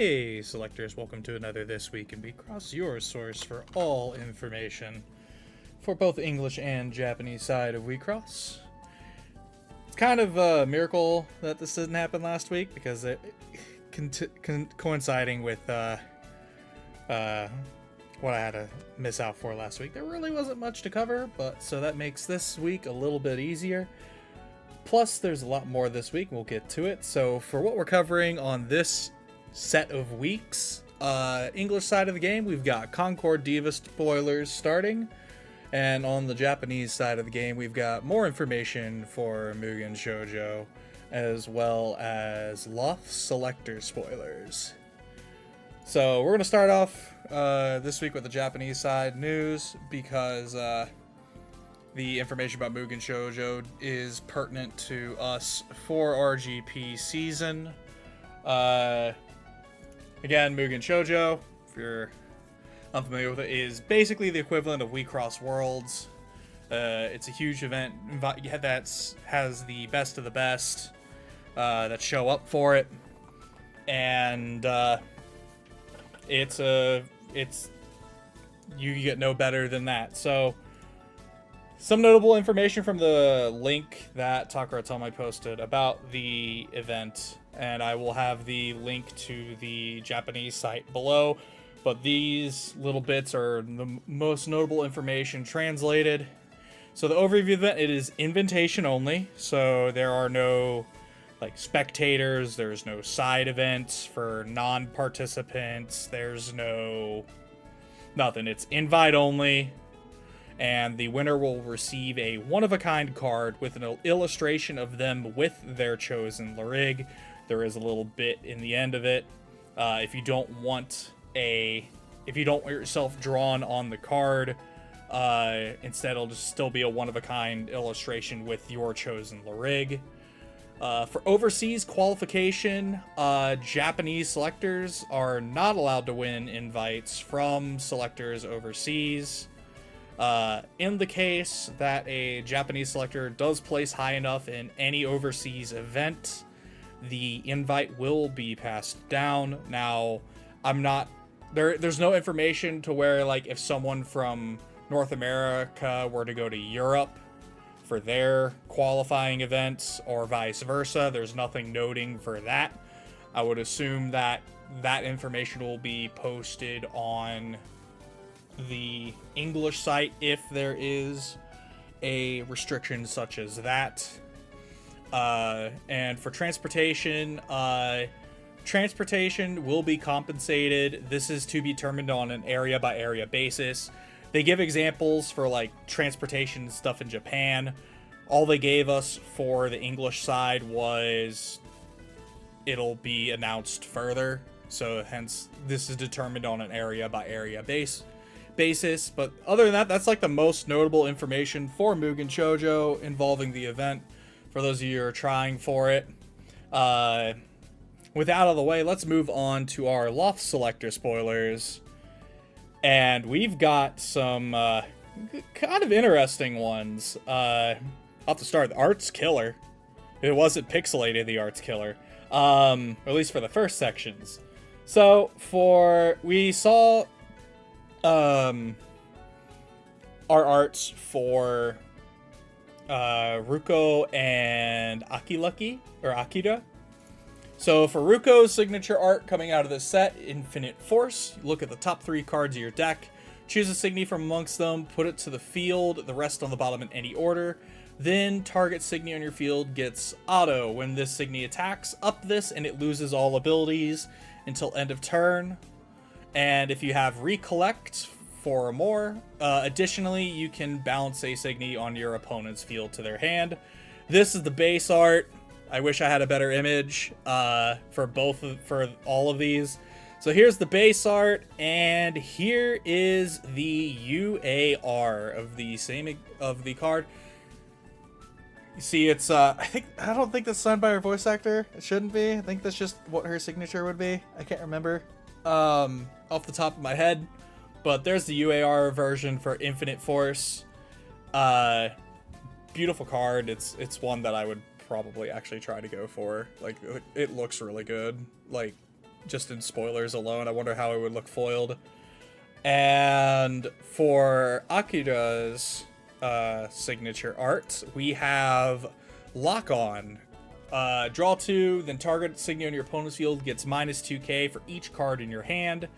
Hey selectors, welcome to another This Week in WiXoss, your source for all information for both English and Japanese side of WiXoss. It's kind of a miracle that this didn't happen last week because it coinciding with what I had to miss out for last week. There really wasn't much to cover, but so that makes this week a little bit easier. Plus, there's a lot more this week. We'll get to it. So for what we're covering on this set of weeks, English side of the game, we've got Concord Diva spoilers starting. And on the Japanese side of the game, we've got more information for Mugen Shoujo, as well as Loth Selector spoilers. So we're going to start off this week with the Japanese side news, because the information about Mugen Shoujo is pertinent to us for our GP season. Again, Mugen Shoujo, if you're unfamiliar with it, is basically the equivalent of WiXoss Worlds. It's a huge event that has the best of the best that show up for it, and you get no better than that. So some notable information from the link that Takara Tomy posted about the event, and I will have the link to the Japanese site below, but these little bits are the most notable information translated. So the overview event, it is invitation only, so there are no spectators, there's no side events for non-participants, there's nothing. It's invite only, and the winner will receive a one-of-a-kind card with an illustration of them with their chosen Lyrig. There is a little bit in the end of it. If you don't want yourself drawn on the card, instead it'll just still be a one-of-a-kind illustration with your chosen Lyrig. For overseas qualification, Japanese selectors are not allowed to win invites from selectors overseas. In the case that a Japanese selector does place high enough in any overseas event, the invite will be passed down. Now, there's no information to where, if someone from North America were to go to Europe for their qualifying events or vice versa, there's nothing noting for that. I would assume that information will be posted on the English site if there is a restriction such as that. And for transportation will be compensated. This is to be determined on an area by area basis. They give examples for transportation stuff in Japan. All they gave us for the English side was it'll be announced further, so hence this is determined on an area by area basis. But other than that, that's the most notable information for Mugen Shoujo involving the event, for those of you who are trying for it. With that out of the way, let's move on to our Loth Selector spoilers. And we've got some kind of interesting ones. I'll have to start. The art's killer. It wasn't pixelated, the art's killer. Or at least for the first sections. So we saw our arts for Ruko and AKI-LUCKY, or Akira. So for Ruko's signature art coming out of this set, Infinite Force, you look at the top 3 cards of your deck, choose a Signy from amongst them, put it to the field, the rest on the bottom in any order, then target Signy on your field gets auto. When this Signy attacks, up this and it loses all abilities until end of turn. And if you have Recollect 4 or more, additionally you can bounce a Signy on your opponent's field to their hand. This is the base art. I wish I had a better image for all of these. So here's the base art, and here is the UAR of the card. You see, it's I don't think that's signed by her voice actor. It shouldn't be. I think that's just what her signature would be. I can't remember off the top of my head. But there's the UAR version for Infinite Force. Beautiful card. It's one that I would probably actually try to go for. It looks really good. just in spoilers alone. I wonder how it would look foiled. And for Akira's signature art, we have Lock On. Draw 2, then target signature on your opponent's field gets minus 2k for each card in your hand.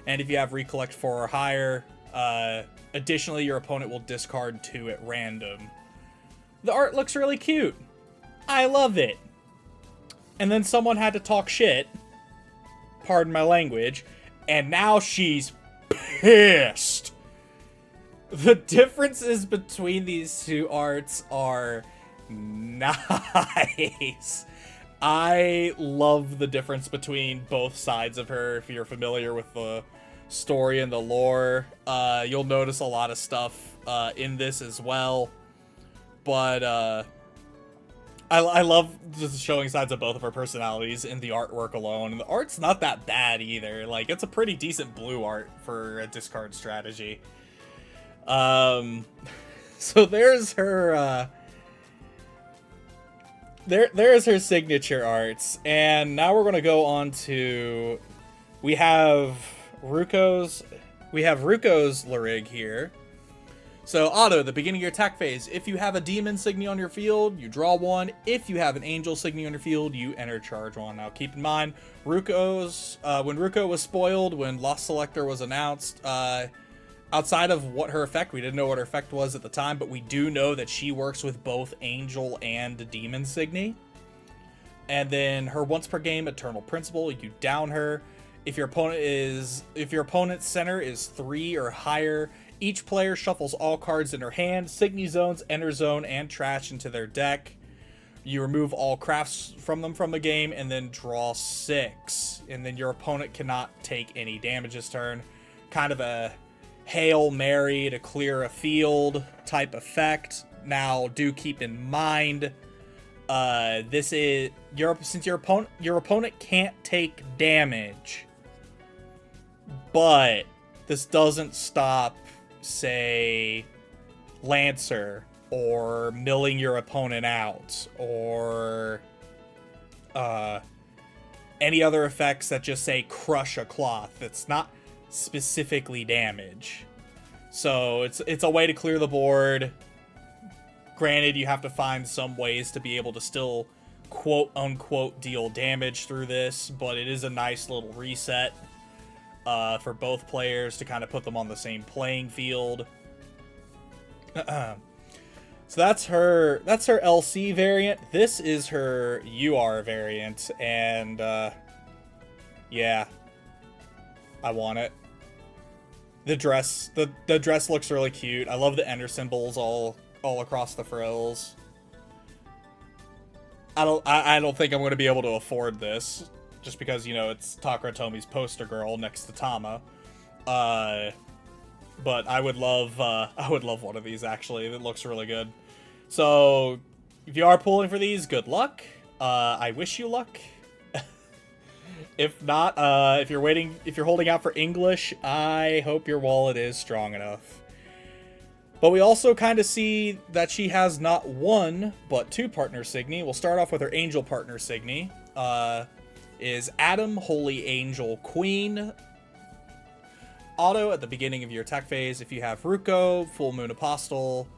And if you have Recollect 4 or higher, additionally, your opponent will discard 2 at random. The art looks really cute. I love it. And then someone had to talk shit, pardon my language, and now she's pissed. The differences between these two arts are nice. I love the difference between both sides of her. If you're familiar with the story and the lore, you'll notice a lot of stuff in this as well. But I love just showing sides of both of her personalities in the artwork alone. And the art's not that bad either. Like, it's a pretty decent blue art for a discard strategy. So there's her there's her signature arts. And now we're gonna go on to, we have Ruko's Larig here. So, Auto, at the beginning of your attack phase, if you have a Demon Signy on your field, you draw 1. If you have an Angel Signy on your field, you enter charge 1. Now, keep in mind, when Ruko was spoiled, when Lost Selector was announced, outside of what her effect, we didn't know what her effect was at the time, but we do know that she works with both Angel and Demon Signy. And then her once per game Eternal Principle, you down her. If your opponent's center is 3 or higher, each player shuffles all cards in their hand, Signy Zones, Enter Zone, and Trash into their deck. You remove all crafts from them from the game, and then draw 6. And then your opponent cannot take any damage this turn. Kind of a Hail Mary to clear a field type effect. Now, do keep in mind, this is since your opponent can't take damage, but this doesn't stop, say, Lancer, or milling your opponent out, or any other effects that just say crush a cloth. It's not specifically damage. So it's a way to clear the board. Granted, you have to find some ways to be able to still quote unquote deal damage through this, but it is a nice little reset for both players to kind of put them on the same playing field. So that's her LC variant. This is her UR variant, and yeah, I want it. The dress looks really cute. I love the ender symbols all across the frills. I don't think I'm going to be able to afford this, just because, you know, it's Takara Tomi's poster girl next to Tama. But I would love one of these, actually. It looks really good. So if you are pulling for these, good luck. I wish you luck. If not, if you're holding out for English, I hope your wallet is strong enough. But we also kind of see that she has not one, but 2 partner Signy. We'll start off with her Angel partner Signy. Is Adam, Holy Angel Queen. Auto, at the beginning of your attack phase, if you have Ruko, Full Moon Apostle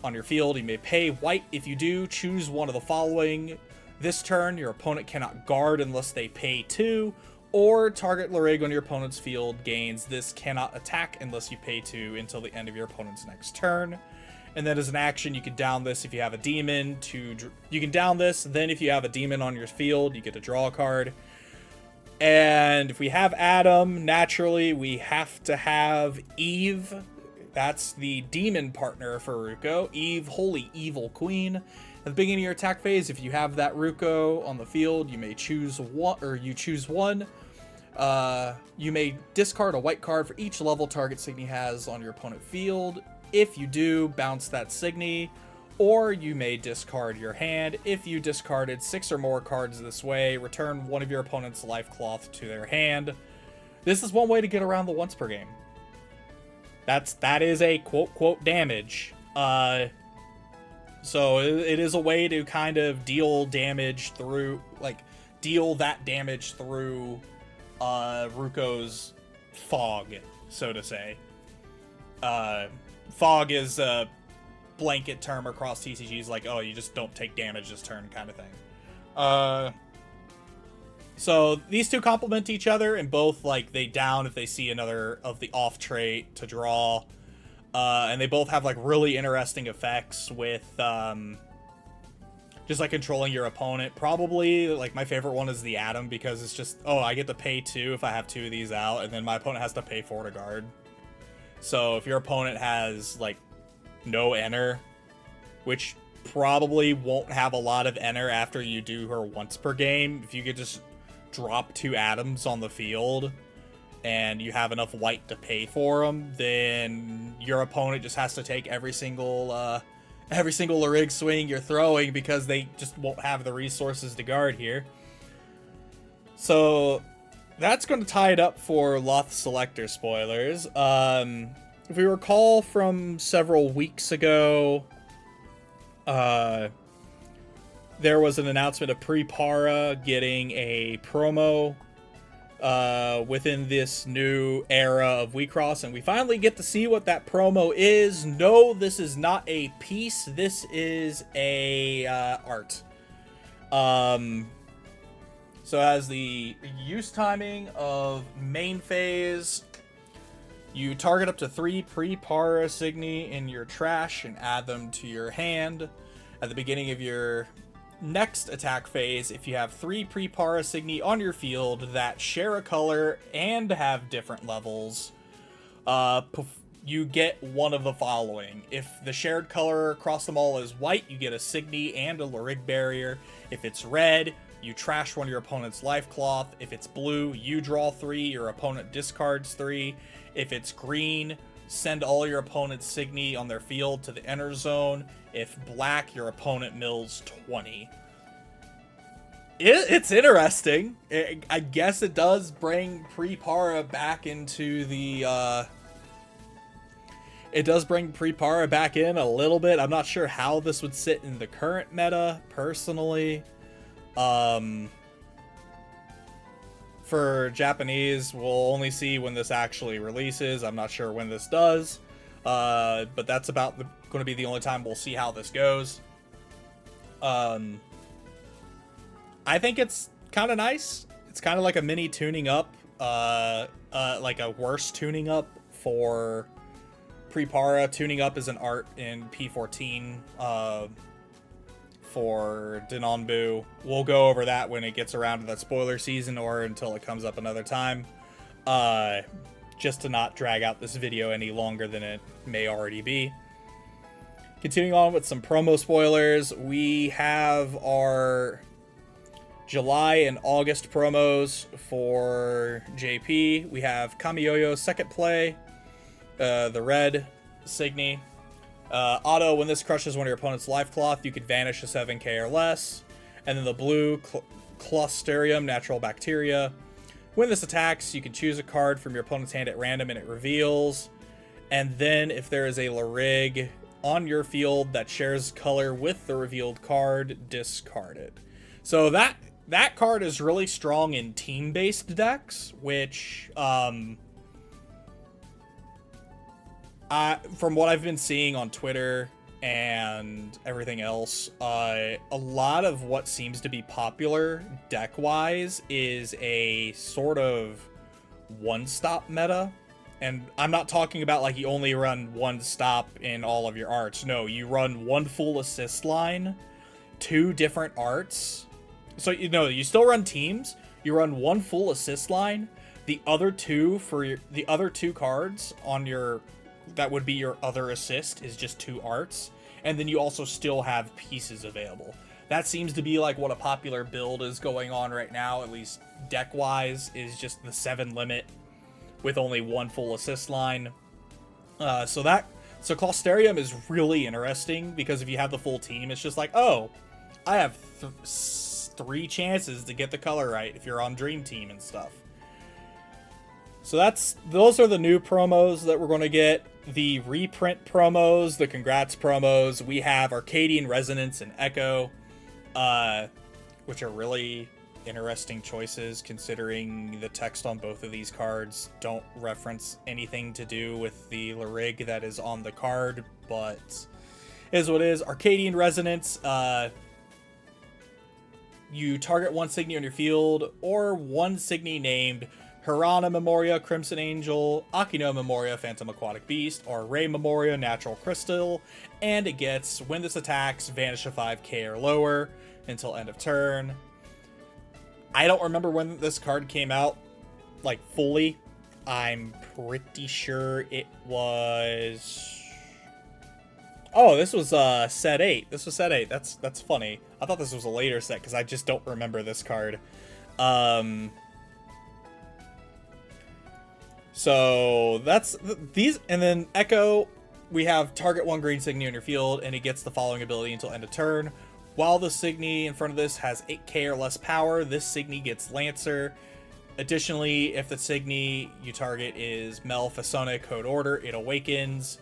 on your field, you may pay white. If you do, choose one of the following. This turn, your opponent cannot guard unless they pay 2, or target Larig on your opponent's field gains this cannot attack unless you pay 2 until the end of your opponent's next turn. And then as an action, you can down this if you have a demon. You can down this, then if you have a demon on your field, you get to draw a card. And if we have Adam, naturally we have to have Eve. That's the demon partner for Ruko. Eve, Holy Evil Queen. At the beginning of your attack phase, if you have that Ruko on the field, you may choose one, or you choose one. You may discard a white card for each level target Signy has on your opponent field. If you do, bounce that Signy, or you may discard your hand. If you discarded 6 or more cards this way, return one of your opponent's life cloth to their hand. This is one way to get around the once per game. That is a quote damage. So it is a way to kind of deal damage through, like, deal that damage through Ruko's fog, so to say. Fog is a blanket term across TCGs, like, oh, you just don't take damage this turn kind of thing. So these two complement each other, and both, like, they down if they see another of the off trait to draw. And they both have, like, really interesting effects with, just, like, controlling your opponent. Probably, like, my favorite one is the Atom, because it's just, oh, I get to pay 2 if I have 2 of these out, and then my opponent has to pay 4 to guard. So if your opponent has, like, no enter, which probably won't have a lot of enter after you do her once per game, if you could just drop 2 Atoms on the field and you have enough white to pay for them, then your opponent just has to take every single Larig swing you're throwing, because they just won't have the resources to guard here. So that's going to tie it up for Loth Selector spoilers. If we recall from several weeks ago, there was an announcement of Pre-Para getting a promo within this new era of WiXoss, and we finally get to see what that promo is. No, this is not a piece. This is a art. So as the use timing of main phase, you target up to 3 Pre-Para Signy in your trash and add them to your hand. At the beginning of your next attack phase, if you have 3 Pre-Para Signy on your field that share a color and have different levels, you get one of the following. If the shared color across them all is white, you get a Signy and a Larig Barrier. If it's red, you trash one of your opponent's Life Cloth. If it's blue, you draw 3, your opponent discards 3. If it's green, send all your opponent's Signy on their field to the enter zone. If black, your opponent mills 20. It's interesting. I guess it does bring Pre-Para back into the... It does bring Pre-Para back in a little bit. I'm not sure how this would sit in the current meta, personally. For Japanese, we'll only see when this actually releases. I'm not sure when this does. But that's about going to be the only time we'll see how this goes. I think it's kind of nice. It's kind of like a mini tuning up, like a worse tuning up for Pre-Para. Tuning up is an art in P14 for Denonbu. We'll go over that when it gets around to that spoiler season, or until it comes up another time. Just to not drag out this video any longer than it may already be. Continuing on with some promo spoilers, we have our July and August promos for JP. We have Kamiyoyo's second play, the red Signy. Auto, when this crushes one of your opponent's Life Cloth, you could vanish a 7k or less. And then the blue Clostridium, Natural Bacteria. When this attacks, you can choose a card from your opponent's hand at random and it reveals. And then if there is a Larig on your field that shares color with the revealed card, discard it. So that card is really strong in team-based decks, which from what I've been seeing on Twitter and everything else, a lot of what seems to be popular deck-wise is a sort of one-stop meta. And I'm not talking about like you only run one stop in all of your arts. No, you run one full assist line, 2 different arts. So, you know, you still run teams. You run one full assist line. The other 2 for the other 2 cards on your... that would be your other assist is just 2 arts. And then you also still have pieces available. That seems to be like what a popular build is going on right now, at least deck-wise, is just the 7 limit with only 1 full assist line. So Clostridium is really interesting, because if you have the full team, it's just like, oh, I have 3 chances to get the color right if you're on Dream Team and stuff. So those are the new promos that we're going to get. The reprint promos, the congrats promos, we have Arcadian Resonance and Echo, which are really interesting choices, considering the text on both of these cards don't reference anything to do with the Lyrig that is on the card, but is what it is. Arcadian Resonance. You target one Signy on your field, or one Signy named Hirana Memoria, Crimson Angel, Akino Memoria, Phantom Aquatic Beast, or Ray Memoria, Natural Crystal, and it gets, when this attacks, vanish a 5k or lower until end of turn. I don't remember when this card came out, like, fully. I'm pretty sure it was... Oh, this was set 8. This was set 8. That's funny. I thought this was a later set because I just don't remember this card. So that's these, and then Echo, we have target one green Signy on your field, and it gets the following ability until end of turn. While the Signy in front of this has 8k or less power, this Signy gets Lancer. Additionally, if the Signy you target is Maleficona Code Order, it awakens.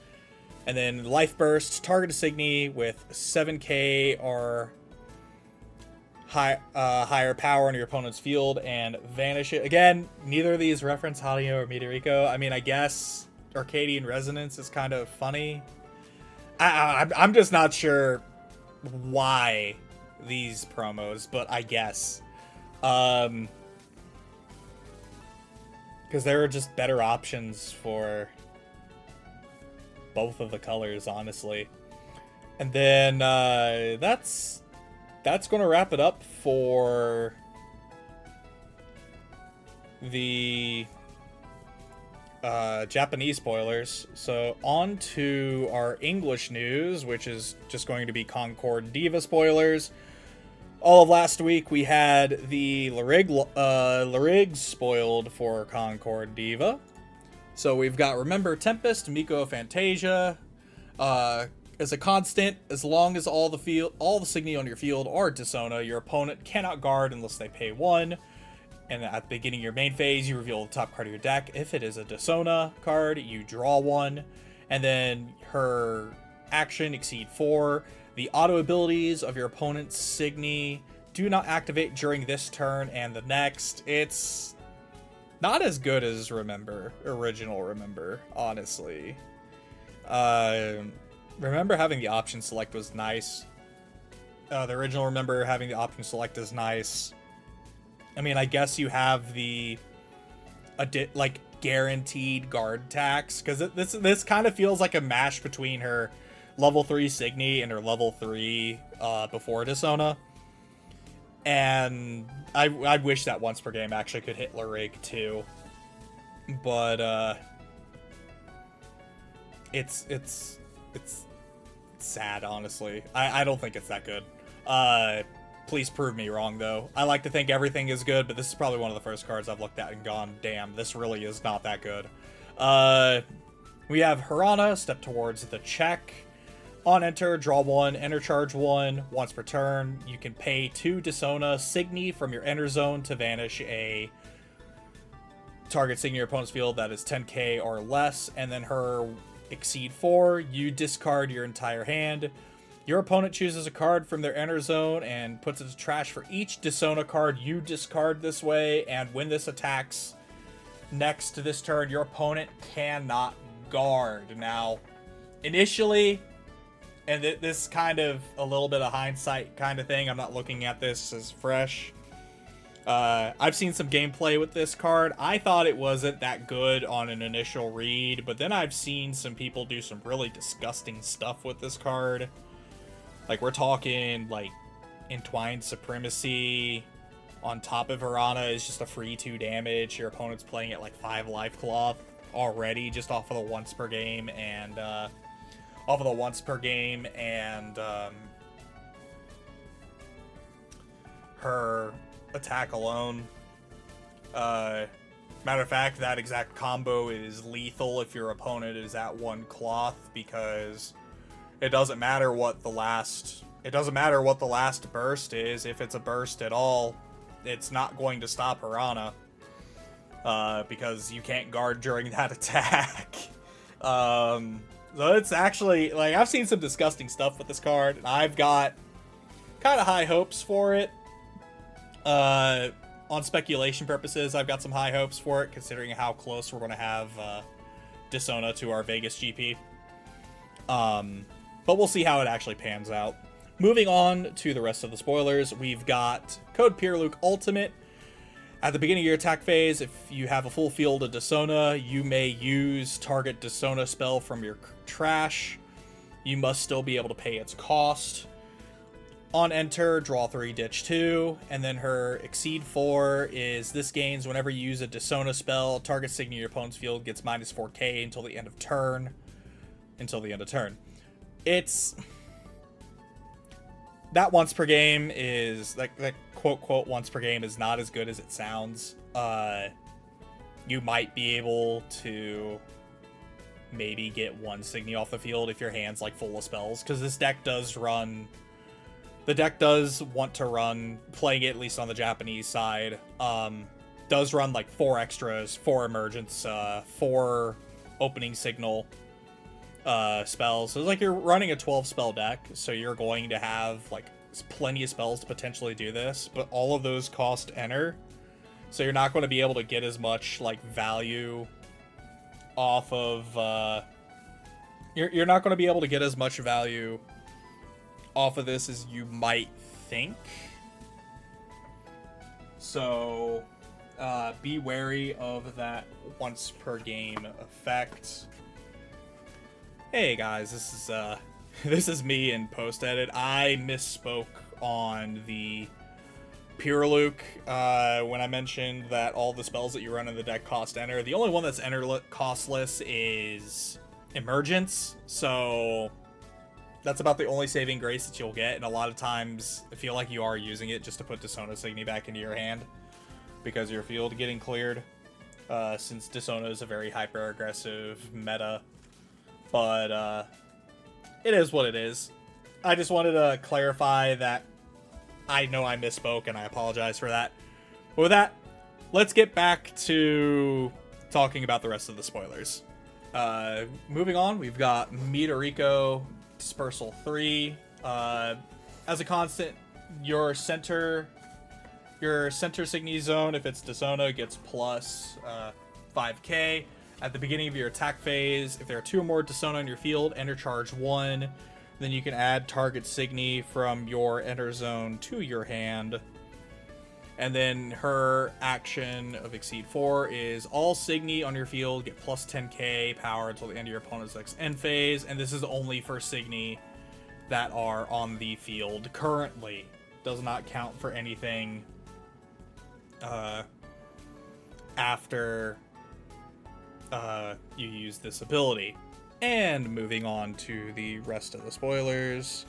And then Life Burst, target a Signy with 7k or higher power on your opponent's field and vanish it. Again, neither of these reference Hanyo or Midoriko. I mean, I guess Arcadian Resonance is kind of funny. I'm just not sure why these promos, but I guess. Because there are just better options for both of the colors, honestly. And then that's going to wrap it up for the Japanese spoilers. So on to our English news, which is just going to be Concord Diva spoilers. All of last week we had the Lyrig spoiled for Concord Diva. So we've got Remember Tempest, Miko Fantasia, as a constant, as long as all the Signy on your field are Desona, your opponent cannot guard unless they pay 1. And at the beginning of your main phase, you reveal the top card of your deck. If it is a Desona card, you draw 1. And then her action exceed 4. The auto abilities of your opponent's Signy do not activate during this turn and the next. It's not as good as original Remember, honestly. Remember having the option select was nice. The original Remember having the option select is nice. I mean, I guess you have the guaranteed guard tax, because this kind of feels like a mash between her level 3 Signy and her level 3 before Desona. And I wish that once per game actually could hit Lyrig too. But it's sad, honestly. I don't think it's that good. Please prove me wrong, though. I like to think everything is good, but this is probably one of the first cards I've looked at and gone, damn, this really is not that good. We have Hirana, step towards the check. On enter, draw 1, enter charge 1. Once per turn, you can pay 2 Desona Signy from your enter zone to vanish a target Signy in your opponent's field that is 10k or less, and then her exceed 4, you discard your entire hand. Your opponent chooses a card from their enter zone and puts it to trash for each Desona card you discard this way, and when this attacks next to this turn, your opponent cannot guard. Now, initially, and this kind of a little bit of hindsight kind of thing, I'm not looking at this as fresh. I've seen some gameplay with this card. I thought it wasn't that good on an initial read, but then I've seen some people do some really disgusting stuff with this card. Like, we're talking, like, Entwined Supremacy on top of Hirana is just a free 2 damage. Your opponent's playing at, like, 5 life cloth already, just off of the once per game, and, her attack alone. Matter of fact, that exact combo is lethal if your opponent is at 1 cloth, because it doesn't matter what the last burst is. If it's a burst at all, it's not going to stop Hirana, because you can't guard during that attack. So it's actually, like, I've seen some disgusting stuff with this card, and I've got kind of high hopes for it. On speculation purposes, I've got some high hopes for it, considering how close we're going to have Dissona to our Vegas GP. But we'll see how it actually pans out. Moving on to the rest of the spoilers, we've got Code Pyrrluke Ultimate. At the beginning of your attack phase, if you have a full field of Dissona, you may use target Dissona spell from your trash. You must still be able to pay its cost. On enter, draw 3, ditch 2, and then her Exceed 4 is this gains whenever you use a Dissona spell, target signature in your opponent's field gets minus 4k until the end of turn. It's... That once per game is, that quote once per game is not as good as it sounds. You might be able to maybe get one Signy off the field if your hand's like full of spells, because this deck does run... The deck does want to run, playing it at least on the Japanese side, does run like 4 extras, 4 emergence, 4 opening signal spells. So it's like you're running a 12 spell deck, so you're going to have like plenty of spells to potentially do this, but all of those cost enter. So you're not going to be able to get as much like value off of, you're not going to be able to get as much value off of this as you might think. So be wary of that once per game effect. Hey guys, this is me in post edit. I misspoke on the Pyrrluke when I mentioned that all the spells that you run in the deck cost enter. The only one that's enter costless is Emergence, so that's about the only saving grace that you'll get, and a lot of times I feel like you are using it just to put Dissona Signy back into your hand because your field getting cleared, since Dissona is a very hyper-aggressive meta. But it is what it is. I just wanted to clarify that I know I misspoke, and I apologize for that. But with that, let's get back to talking about the rest of the spoilers. Moving on, we've got Midoriko Dispersal 3. As a constant, your center Signy zone, if it's Dissona, gets plus 5k. At the beginning of your attack phase, if there are 2 or more Dissona on your field, enter charge 1. Then you can add target Signy from your enter zone to your hand. And then her action of Exceed 4 is all Signy on your field get plus 10k power until the end of your opponent's next end phase. And this is only for Signy that are on the field currently. Does not count for anything after you use this ability. And moving on to the rest of the spoilers,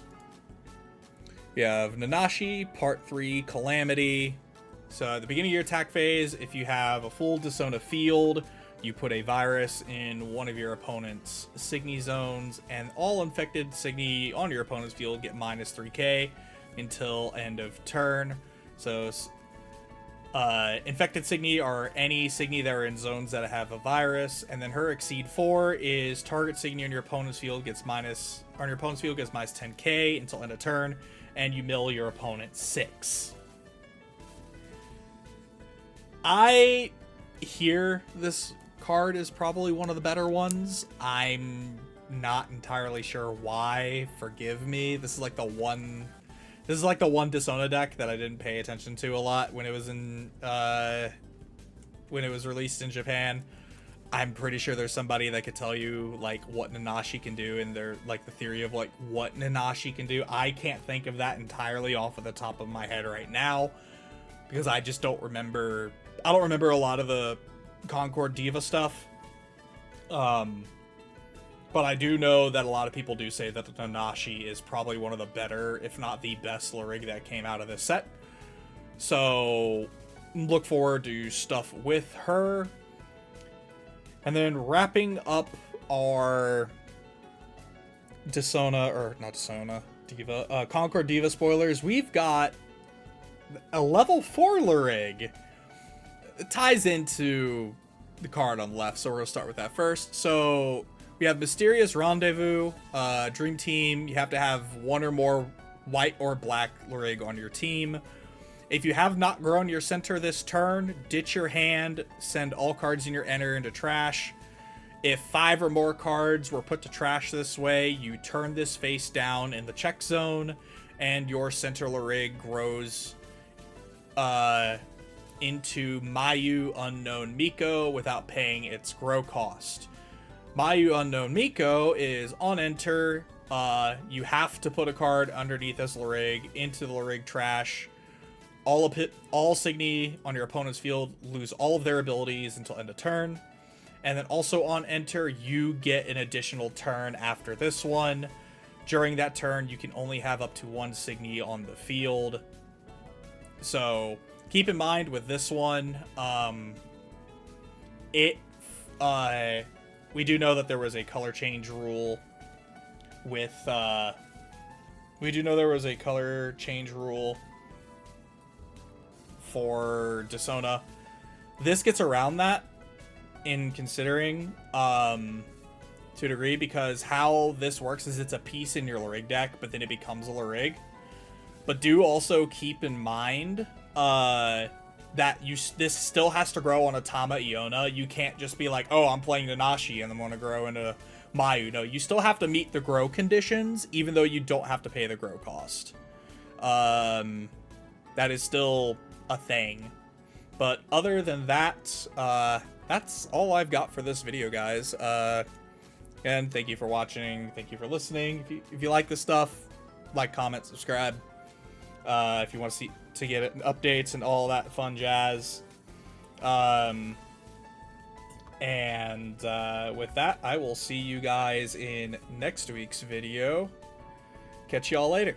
we have Nanashi Part 3 Calamity. So at the beginning of your attack phase, if you have a full Dissona field, you put a virus in one of your opponent's Signy zones, and all infected Signy on your opponent's field get minus 3k until end of turn. So infected Signy are any Signy that are in zones that have a virus, and then her Exceed 4 is target Signy on your opponent's field gets minus 10k until end of turn, and you mill your opponent 6. I hear this card is probably one of the better ones. I'm not entirely sure why. Forgive me. This is like the one Dissona deck that I didn't pay attention to a lot when it was released in Japan. I'm pretty sure there's somebody that could tell you like what Nanashi can do, and they're like the theory of like what Nanashi can do. I can't think of that entirely off of the top of my head right now because I just don't remember. I don't remember a lot of the Concord Diva stuff. But I do know that a lot of people do say that the Nanashi is probably one of the better, if not the best, Lurig that came out of this set. So look forward to stuff with her. And then wrapping up our Diva, Concord Diva spoilers, we've got a level 4 Lurig. It ties into the card on the left, so we're going to start with that first. So we have Mysterious Rendezvous, Dream Team. You have to have one or more white or black Lurig on your team. If you have not grown your center this turn, ditch your hand, send all cards in your enter into trash. If 5 or more cards were put to trash this way, you turn this face down in the check zone, and your center Larig grows into Mayu Unknown Miko without paying its grow cost. Mayu Unknown Miko is on enter. You have to put a card underneath this Larig into the Larig trash. All Signy on your opponent's field lose all of their abilities until end of turn. And then also on enter, you get an additional turn after this one. During that turn, you can only have up to 1 Signy on the field. So keep in mind with this one, we do know that there was a color change rule with, for Desona. This gets around that in considering, to a degree, because how this works is it's a piece in your Larig deck, but then it becomes a Larig. But do also keep in mind, that this still has to grow on a Tama Iona. You can't just be like, oh, I'm playing Nanashi and I'm going to grow into Mayu. No, you still have to meet the grow conditions, even though you don't have to pay the grow cost. That is still a thing. But other than that, that's all I've got for this video, guys. And thank you for watching. Thank you for listening. If you like this stuff, like, comment, subscribe. If you want to get updates and all that fun jazz. With that, I will see you guys in next week's video. Catch y'all later.